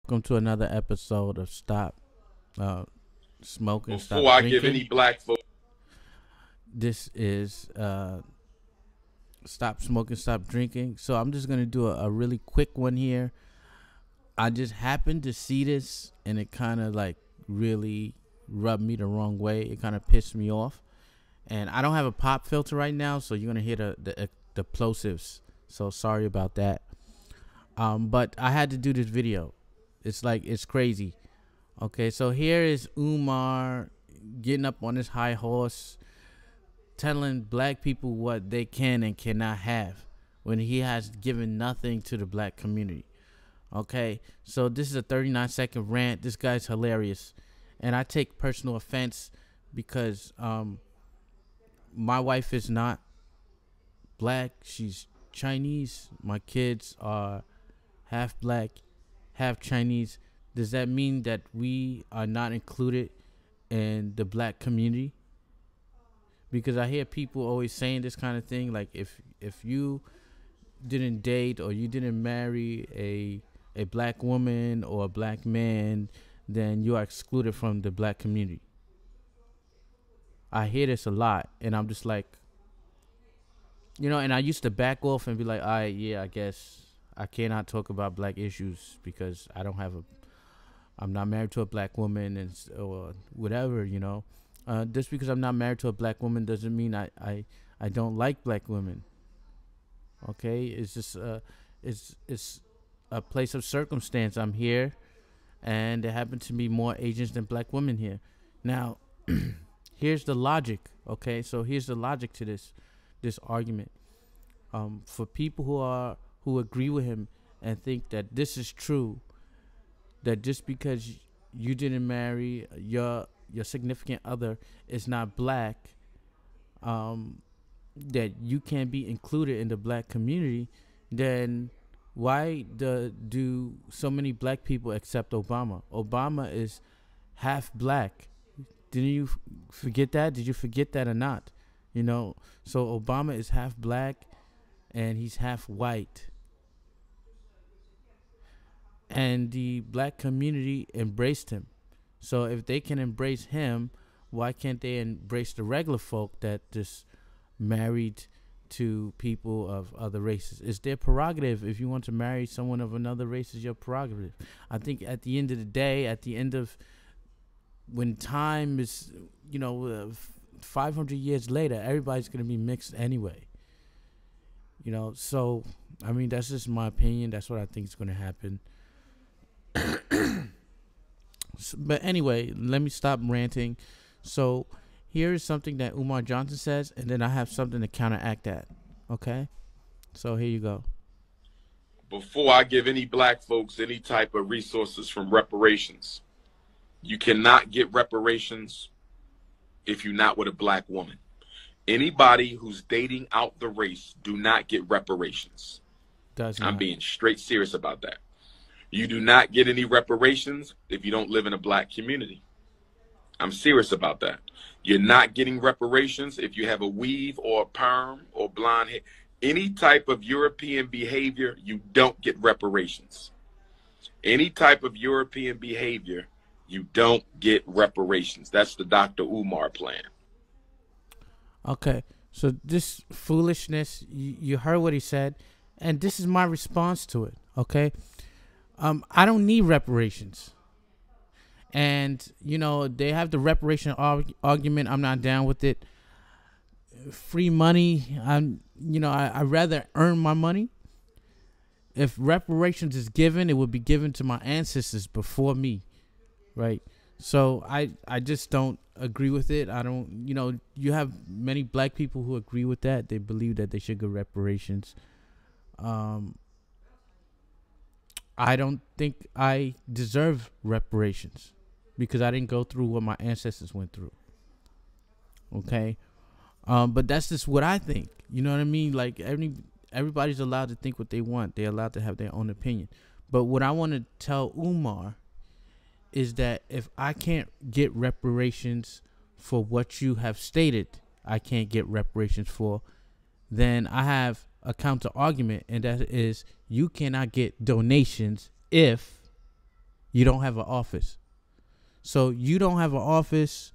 Welcome to another episode of Stop Smoking, Stop Before I give any Drinking. black folks, This is Stop Smoking, Stop Drinking. So I'm just going to do a really quick one here. I just happened to see this and it kind of like really rubbed me the wrong way. It kind of pissed me off. And I don't have a pop filter right now, so you're going to hear the plosives. So sorry about that. But I had to do this video. It's crazy. Okay, so here is Umar getting up on his high horse, telling black people what they can and cannot have when he has given nothing to the black community. Okay, so this is a 39-second rant. This guy's hilarious, and I take personal offense because my wife is not black. She's Chinese. My kids are half black, half Chinese. Does that mean that we are not included in the black community? Because I hear people always saying this kind of thing, like if you didn't date or you didn't marry a black woman or a black man, then you are excluded from the black community. I hear this a lot, and I'm just like, and I used to back off and be like, all right, yeah, I guess I cannot talk about black issues because I'm not married to a black woman or whatever, Just because I'm not married to a black woman doesn't mean I don't like black women. Okay, it's just it's a place of circumstance. I'm here, and there happen to be more Asians than black women here. Now, here's the logic. Okay, so here's the logic to this argument. For people who agree with him and think that this is true, that just because you didn't marry your significant other is not black, that you can't be included in the black community, then why do so many black people accept Obama? Obama is half black. Didn't you forget that? Did you forget that or not? So Obama is half black and he's half white. And the black community embraced him. So if they can embrace him, why can't they embrace the regular folk that just married to people of other races? It's their prerogative. If you want to marry someone of another race, it's your prerogative. I think at the end of the day, at the end of when time is, 500 years later, everybody's going to be mixed anyway. So, I mean, that's just my opinion. That's what I think is going to happen. But anyway, let me stop ranting. So here is something that Umar Johnson says, and then I have something to counteract that. Okay? So here you go. before I give any black folks any type of resources from reparations, you cannot get reparations if you're not with a black woman. Anybody who's dating out the race do not get reparations. I'm being straight serious about that. You do not get any reparations if you don't live in a black community. I'm serious about that. You're not getting reparations if you have a weave or a perm or blonde hair. Any type of European behavior, you don't get reparations. Any type of European behavior, you don't get reparations. That's the Dr. Umar plan. Okay, so this foolishness, you heard what he said, and this is my response to it, okay? I don't need reparations. And, they have the reparation argument. I'm not down with it. Free money, I'd rather earn my money. If reparations is given, it would be given to my ancestors before me, right? So I just don't agree with it. I don't, you have many black people who agree with that. They believe that they should get reparations. I don't think I deserve reparations because I didn't go through what my ancestors went through. Okay. But that's just what I think. You know what I mean? Like everybody's allowed to think what they want. They're allowed to have their own opinion. But what I want to tell Umar is that if I can't get reparations for what you have stated I can't get reparations for, then I have a counter argument, and that is you cannot get donations if You don't have an office. So you don't have an office.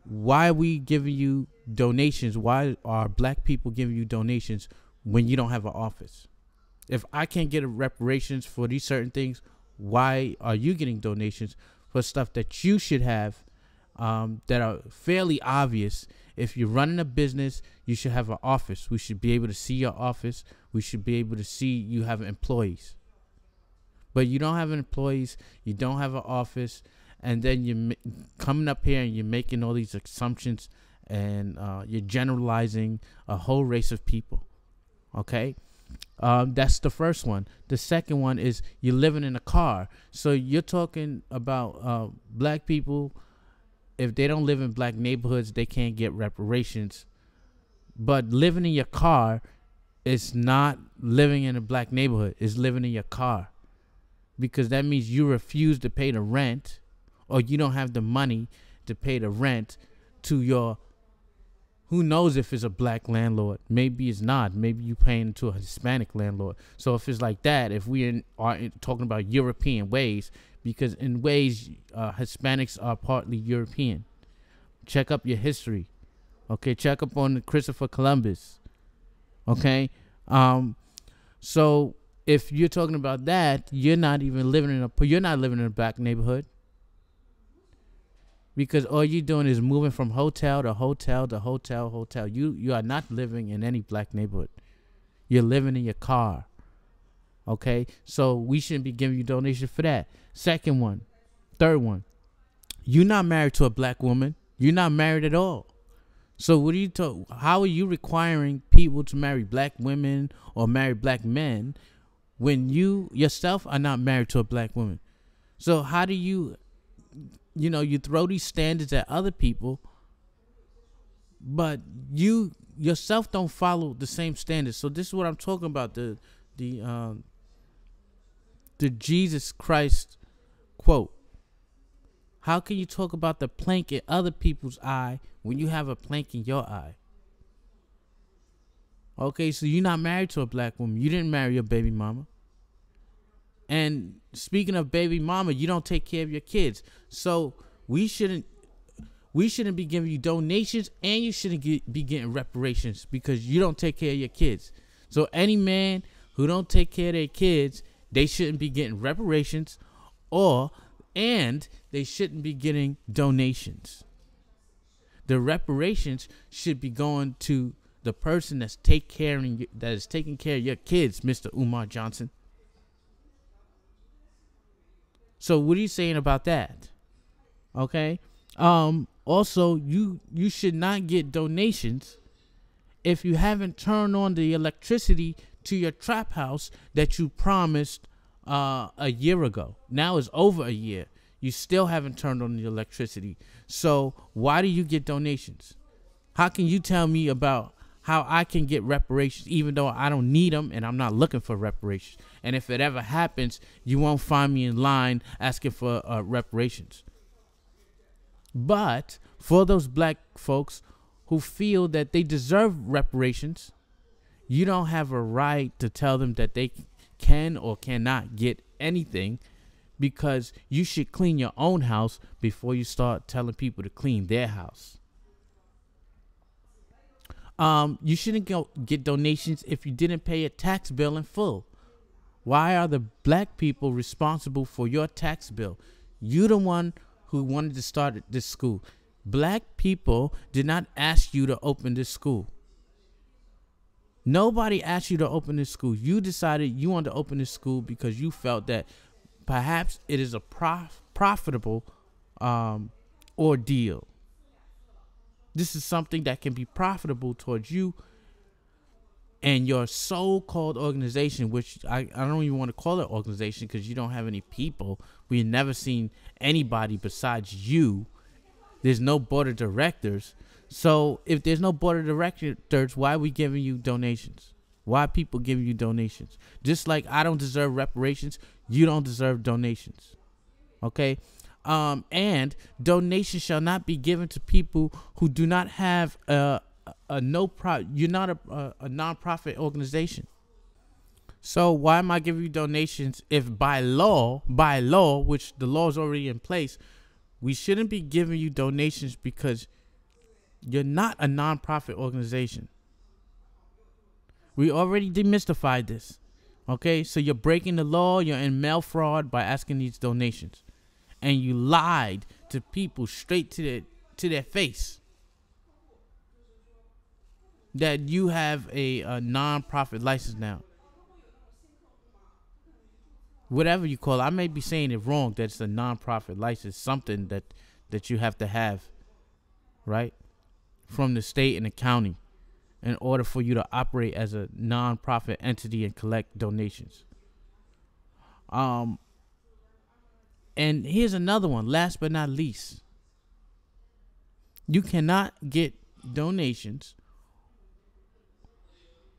Why are we giving you donations? Why are black people giving you donations when you don't have an office? If I can't get reparations for these certain things, why are you getting donations for stuff that you should have, that are fairly obvious? If you're running a business, you should have an office. We should be able to see your office. We should be able to see you have employees. But you don't have employees. You don't have an office. And then you're coming up here and you're making all these assumptions, and you're generalizing a whole race of people. Okay? That's the first one. The second one is you're living in a car. So you're talking about black people. If they don't live in black neighborhoods, they can't get reparations. But living in your car is not living in a black neighborhood. It's living in your car. Because that means you refuse to pay the rent, or you don't have the money to pay the rent to your, who knows if it's a black landlord. Maybe it's not. Maybe you're paying to a Hispanic landlord. So if it's like that, if we are talking about European ways, because in ways, Hispanics are partly European. Check up your history. Okay, check up on Christopher Columbus. Okay, so if you're talking about that, you're not living in a black neighborhood, because all you're doing is moving from hotel to hotel to hotel. You are not living in any black neighborhood. You're living in your car. Okay, so we shouldn't be giving you donations for that. Third one, you're not married to a black woman. You're not married at all. So what are you how are you requiring people to marry black women or marry black men when you yourself are not married to a black woman? So how do you throw these standards at other people, but you yourself don't follow the same standards? So this is what I'm talking about, the Jesus Christ quote. How can you talk about the plank in other people's eye when you have a plank in your eye? Okay, so you're not married to a black woman. You didn't marry your baby mama. And speaking of baby mama, you don't take care of your kids. So we shouldn't be giving you donations, and you shouldn't be getting reparations because you don't take care of your kids. So any man who don't take care of their kids, they shouldn't be getting reparations, and they shouldn't be getting donations. The reparations should be going to the person that is taking care of your kids, Mr. Umar Johnson. So what are you saying about that? Okay. Also, you should not get donations if you haven't turned on the electricity to your trap house that you promised a year ago. Now it's over a year. You still haven't turned on the electricity. So why do you get donations? How can you tell me about how I can get reparations even though I don't need them and I'm not looking for reparations? And if it ever happens, you won't find me in line asking for reparations. But for those black folks who feel that they deserve reparations, you don't have a right to tell them that they can or cannot get anything, because you should clean your own house before you start telling people to clean their house. You shouldn't get donations if you didn't pay a tax bill in full. Why are the black people responsible for your tax bill? You're the one who wanted to start this school. Black people did not ask you to open this school. Nobody asked you to open this school. You decided you wanted to open this school because you felt that perhaps it is a profitable ordeal. This is something that can be profitable towards you and your so-called organization, which I don't even want to call it organization because you don't have any people. We've never seen anybody besides you. There's no board of directors. So if there's no board of directors, why are we giving you donations? Why are people giving you donations? Just like I don't deserve reparations, you don't deserve donations. Okay? And donations shall not be given to people who do not have you're not a nonprofit organization. So why am I giving you donations if by law, which the law is already in place, we shouldn't be giving you donations because you're not a nonprofit organization. We already demystified this. Okay, so you're breaking the law, you're in mail fraud by asking these donations. And you lied to people straight to their face that you have a non-profit license now. Whatever you call it, I may be saying it wrong, that it's a non-profit license, something that you have to have, right, from the state and the county in order for you to operate as a non-profit entity and collect donations. And here's another one, last but not least. You cannot get donations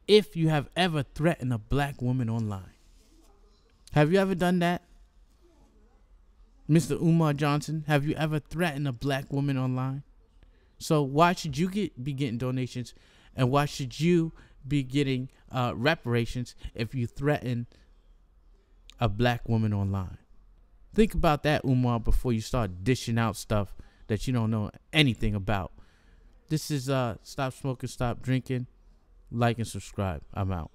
if you have ever threatened a black woman online. Have you ever done that? Mr. Umar Johnson, have you ever threatened a black woman online? So why should you be getting donations, and why should you be getting reparations if you threaten a black woman online? Think about that, Umar, before you start dishing out stuff that you don't know anything about. This is Stop Smoking, Stop Drinking. Like and subscribe. I'm out.